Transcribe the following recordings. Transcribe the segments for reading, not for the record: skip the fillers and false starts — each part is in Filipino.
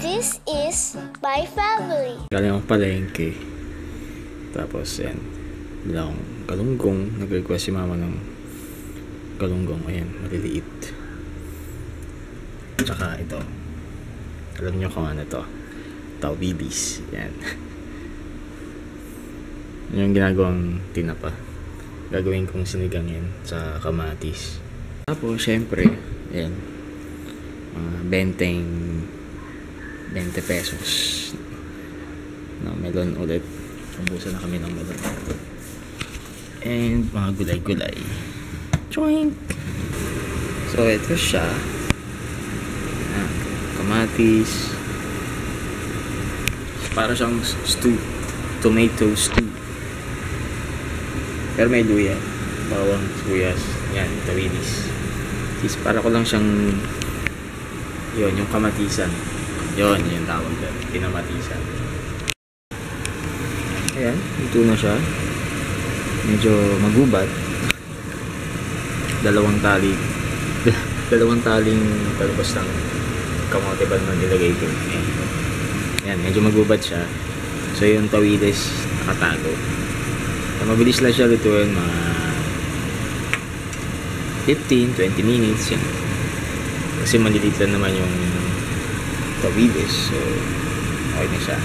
This is my family. Galing akong palengke. Tapos yan, bila akong galunggong. Nag-request si mama ng galunggong. Ayan, maliliit. Tsaka ito. Alam nyo kung ano to. Tawibis. Yan. Yung ginagawang tinapa. Gagawin kong sinigang yan sa kamatis. Tapos, syempre, yan. 20 pesos. No, melon ulit. Umbusan na kami ng melon. And mga gulay-gulay. Choink! So, ito siya. Kamatis. Para siyang stew. Tomato stew. Pero may luya. Bawang, sibuyas. Yan, tawidis. Para ko lang siyang yun, yung kamatisan. Yun, yung tawag doon. Pinamatisan. Ayan, ito na siya. Medyo magubat. Dalawang taling talbos ng kamote ba naman nilagay ko. Ayan, medyo magubat siya. So yung tawidis nakatago. So, mabilis lang siya lutuin, mga 15-20 minutes yan. Kasi maliliit lang naman yung tawidis. So okay na siya.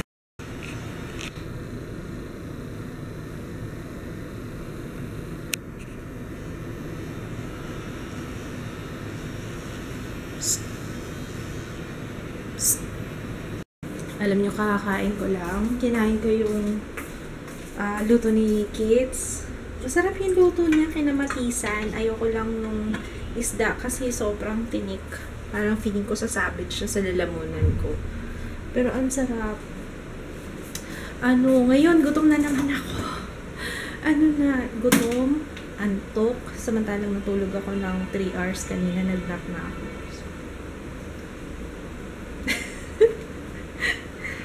Alam nyo, kakakain ko lang. Kinain ko yung luto ni Kits. Masarap yung luto niya, kinamatisan. Ayoko lang nung isda kasi sobrang tinik. Parang feeling ko sasabit siya sa lalamunan ko. Pero ang sarap. Ngayon, gutom na naman ako. Gutom, antok. Samantalang natulog ako ng 3 hours kanina, nag-nap na ako.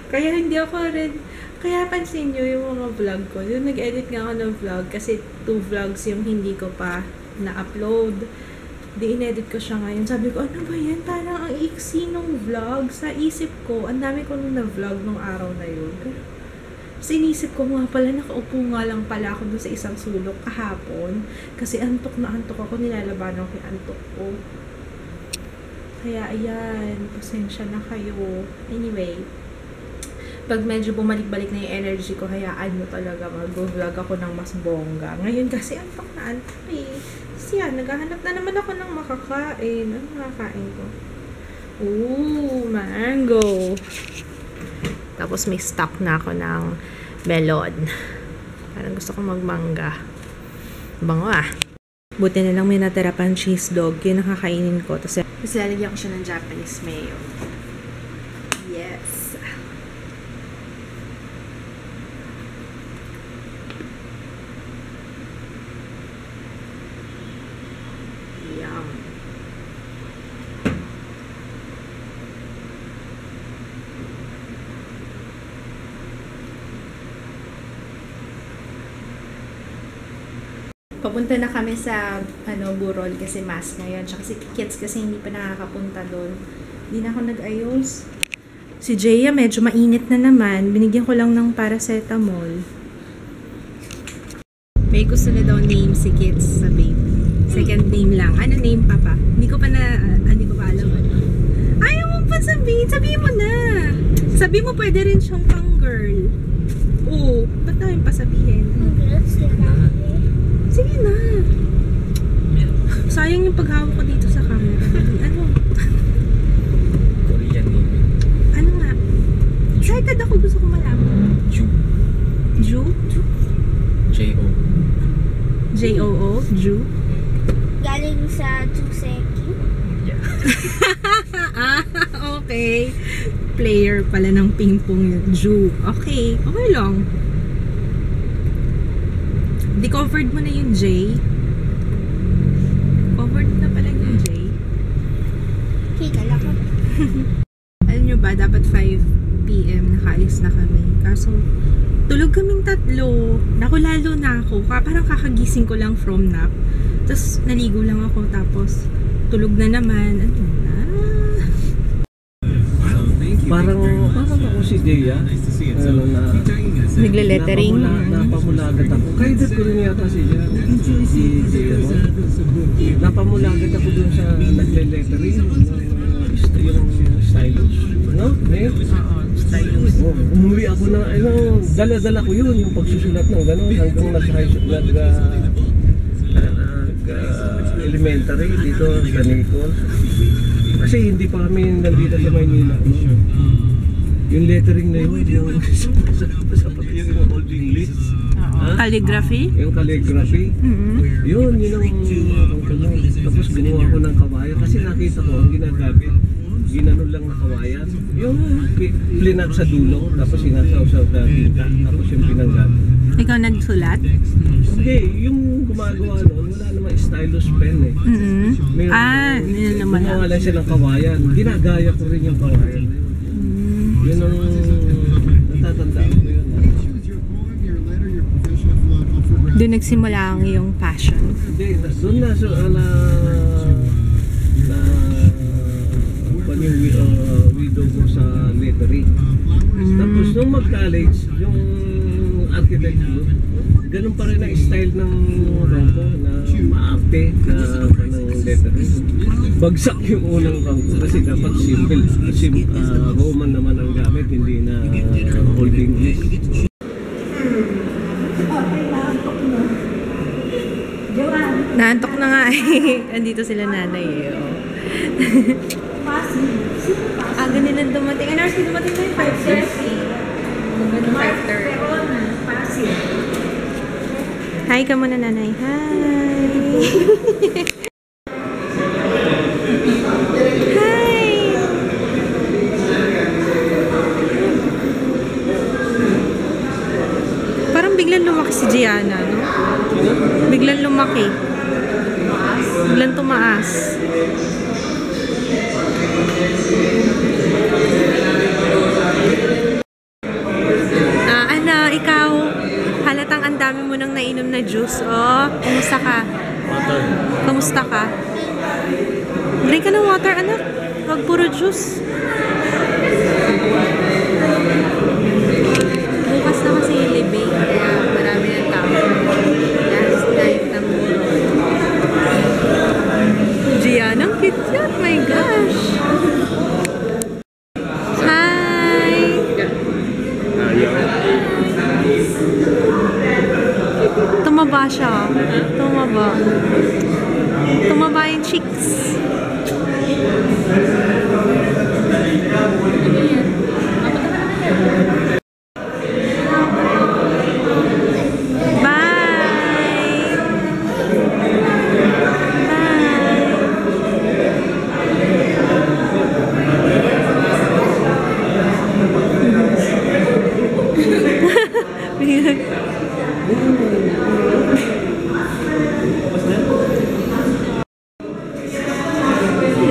Kaya hindi ako rin, kaya pansin nyo yung mga vlog ko. Yung nag-edit nga ako ng vlog kasi 2 vlogs yung hindi ko pa na-upload. In-edit ko siya ngayon. Sabi ko, ano ba yan? Parang ang iksi nung vlog. Sa isip ko, ang dami ko nung na-vlog nung araw na yun. Sa inisip ko nga pala, nakaupo nga lang pala ako doon sa isang sulok kahapon. Kasi antok na antok ako, nilalabanan ko yung antok ko. Kaya ayan, pasensya na kayo. Anyway, pag medyo bumalik-balik na yung energy ko, hayaan nyo talaga mag-vlog ako ng mas bongga. Ngayon kasi antok na antok eh. Kasi yan, naghahanap na naman ako ng makakain. Ano makakain ko? Ooh, mango! Tapos may stock na ako ng melon. Parang gusto ko magmangga. Bango ah. Buti na lang may natira pang cheese dog. Yun nakakainin ko. Tapos lalagyan ko siya ng Japanese mayo. Yes. Papunta na kami sa Burol kasi mass ngayon. Tsaka si Kids kasi hindi pa nakakapunta doon. Hindi na ako nag-ayos. Si Jaya medyo mainit na naman. Binigyan ko lang ng paracetamol. May gusto na daw name si Kids sa baby. Second name lang. Ano name, Papa? Hindi ko pa alam. Ayaw mo pa sabihin. Sabihin mo na. Sabihin mo pwede rin siyang pang girl. Oo. Ba't namin pa sabihin? Sige na. Sayang yung paghawak ko dito sa camera. Ano? Korean name. Ano nga? Excited ako. Gusto ko malaman. Ju. Ju? J-O. J-O-O? Ju? Galing sa Juseki. Yeah. Okay. Player pala ng ping-pong yun. Ju. Okay. Okay lang. Di-covered mo na yung J. Covered na pala yung J. Kita lang ako. Alam nyo ba, dapat 5 PM nakaalis na kami. Kaso, tulog kaming 3. Naku, lalo na ako. Parang kakagising ko lang from nap. Tapos, naligo lang ako. Tapos, tulog na naman. Ano na? Parang Jaya. Ano na... Nagle-lettering. Napamulagat ako. Kaedad ko rin yata si Jaya. Si Jaya. Napamulagat ako dun sa nagle-lettering. Yung stylus. No? Ngayon? Stylus. Umuwi ako na, dala-dala ko yun, yung pagsusulat ng gano'n hanggang elementary dito sa Nicol. Kasi hindi pa kami nandito sa Maynila. Yung lettering na yun, yung sapat yun yung Old English. Calligraphy? Yung calligraphy. Yun ang tapos gumawa ko ng kawayan kasi nakita ko ang ginagamit. Ginanon lang na kawayan. Yung plinat sa dulo, tapos sinasaw-saw na tinta, tapos yung pinanggamit. Ikaw nagsulat? Hindi, yung gumagawa noon, wala naman stylus pen eh. Yun naman. Gumawa lang siya ng kawayan. Ginagaya ko rin yung kawayan na yun. Yun ang natatandaan ko yun. Doon nagsimula ang iyong passion? Hindi, doon na yung widow ko sa lettering. Tapos nung mag-college, yung architecture, ganun pa rin ang style ng rangko na maape ng lettering. Bagsak yung unang rangko kasi dapat simple. Roman naman ang gamit, hindi na Old English. Naantok na nga eh. Andito sila nanay eh. Aga nilang dumating. Ano oras dumating na yung 5:30? 5:30. Hi ka muna nanay. Hi! Hi! Parang biglang lumaki si Gianna, no? Biglang lumaki. Biglang tumaas. Ikaw, halatang ang dami mo nang nainom na juice. Oh, kumusta ka? Water. Kumusta ka? Drink ka ng water, anak. Huwag puro juice. Bukas na kasi yung libing. Kaya marami ng tao. Last night ng muro. Gian, ang cute yan. My gosh. Tumaba siya. Tumaba. Tumaba yung cheeks.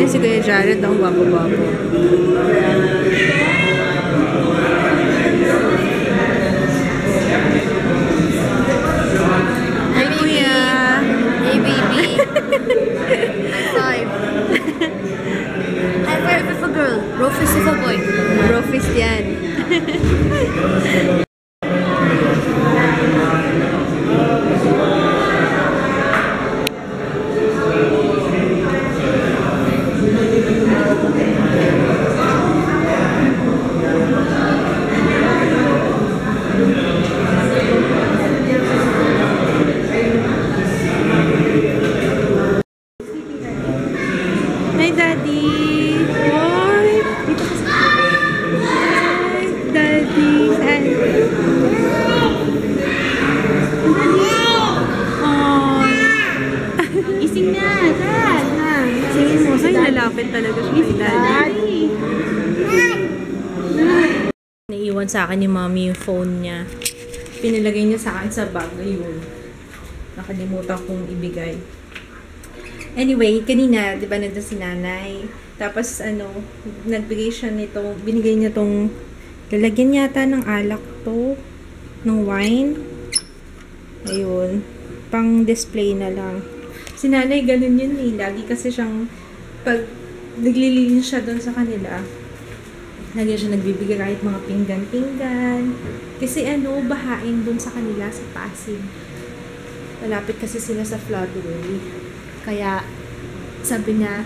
Si Kuya Jared ang gwapo-gwapo. Hi Kuya! Hey baby! High five! High five if a girl, raw fist if a boy. Bro fist yan. Hi, Daddy! Hi! Dito ka sa... Hi, Daddy! Saan? Ising na! Dad! Singin mo. Ay, lalapit talaga siya kay Daddy. Naiwan sa akin ni Mommy yung phone niya. Pinilagay niya sa akin sa bag. Ayun. Nakalimutan kong ibigay. Anyway, kanina, di ba, nandun si nanay. Tapos, nagbigay siya nito, binigay niya tong, lalagyan yata ng alak to, ng wine. Ayun. Pang display na lang. Si nanay, ganun yun eh. Lagi kasi siyang, pag naglilinis siya doon sa kanila, Lagi siya nagbibigay kahit mga pinggan-pinggan. Kasi bahain dun sa kanila sa Pasig. Malapit kasi sila sa floodway. Kaya, sabi niya,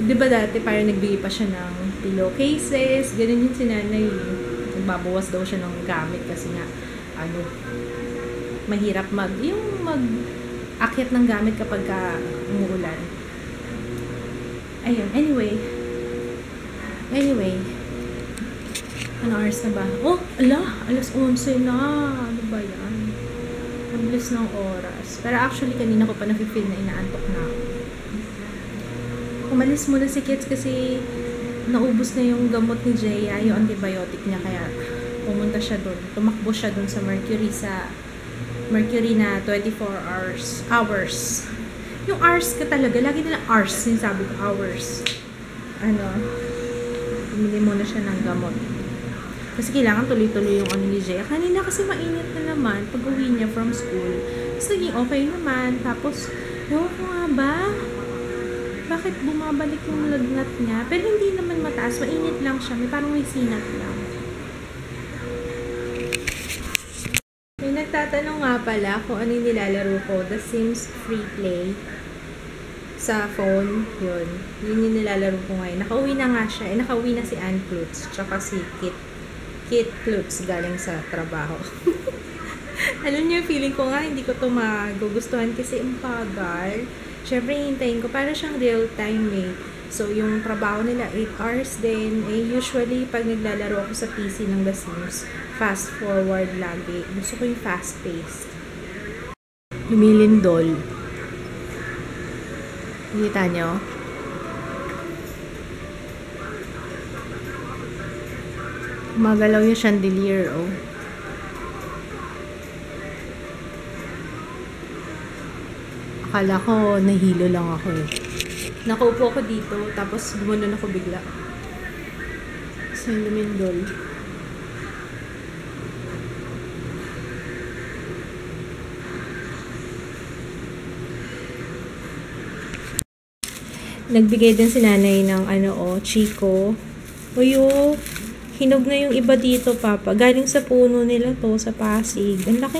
di ba dati parang nagbigay pa siya ng pillowcases, ganun yung sinanay. Nagbabawas daw siya ng gamit kasi nga, mahirap mag-akyat ng gamit kapag umuulan. Ayun, anyway. Ano oras na ba? Oh, alas 11 na. Ano ba yan? Ang bilis ng oras. Pero actually, kanina ko pa nafe-feel na inaantok na ako. Umalis muna si Kits kasi naubos na yung gamot ni Jaya, yung antibiotic niya. Kaya pumunta siya doon. Tumakbo siya doon sa Mercury na 24 hours. Yung hours ka talaga. Lagi nila hours. Sinasabi ko hours. Bumili muna siya ng gamot. Kasi kailangan tuloy-tuloy yung ni Jaya. Kanina kasi mainit na naman pag uwi niya from school. Tapos naging okay naman. Tapos, ewan ko nga ba? Bakit bumabalik yung lagnat niya? Pero hindi naman mataas. Mainit lang siya. Parang may sinat lang. May nagtatanong nga pala kung ano yung nilalaro ko. The Sims Free Play. Sa phone. Yun yung nilalaro ko ngayon. Nakauwi na nga siya. Nakauwi na si Ann Klutz. Tsaka si Kit Klutz galing sa trabaho. Alam niyo, feeling ko nga hindi ko ito magugustuhan kasi ang bagal. Siyempre, hintayin ko. Para siyang real time So, yung trabaho nila 8 hours din. Usually, pag naglalaro ako sa PC ng The Sims, fast forward lagi. Gusto ko yung fast paced. Lumilindol. Nakita niyo? Magalaw yung chandelier, Akala ko, nahilo lang ako Nakaupo ako dito, tapos gumanon ako bigla. So, lumindol. Nagbigay din si nanay ng Chico. Hinog na yung iba dito, Papa. Galing sa puno nila to, sa Pasig. Ang laki,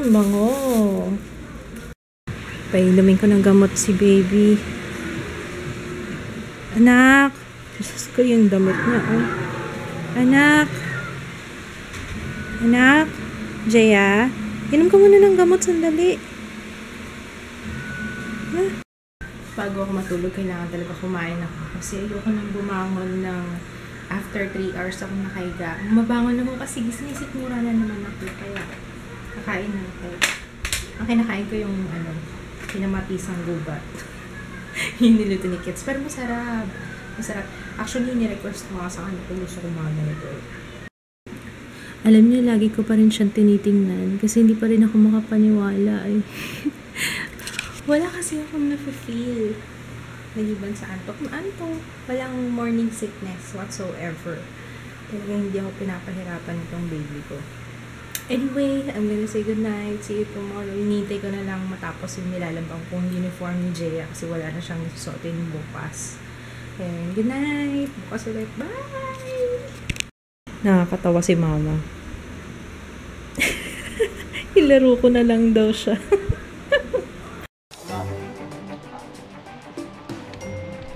bango. Painumin ko ng gamot si baby. Anak. Jesus ko yung damit niya, Anak. Jaya. Inom ka muna ng gamot sandali. Bago ako matulog, kailangan talaga kumain ako. Kasi ayoko nang bumangon ng after 3 hours ako nakahiga. Mabangon ako kasi gising-sikmura na naman ako. Kaya kakain na ako. Ang kinakain ko yung pinamatisang gubat. Yung niluto ni Kits. Pero masarap. Actually, ni-request ko nga sa kanya kung gusto ko mga ganito. Alam niyo, lagi ko pa rin siyang tinitingnan kasi hindi pa rin ako makapaniwala Wala kasi akong nafe-feel. Maliban sa antok. Walang morning sickness whatsoever. Talagang hindi ako pinapahirapan itong baby ko. Anyway, I'm gonna say goodnight. See you tomorrow. Hinintay ko na lang matapos yung nilalabang kong uniform ni Jaya kasi wala na siyang susuotin bukas. And good night. Bukas ulit. Bye! Nakakatawa si Mama. Ilaro ko na lang daw siya.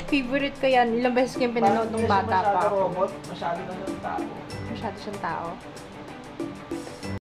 Favorite ko yan. Ilang beses ko yung pinanood ng bata pa ako. Masyado na ng tao. Masyado siyang tao.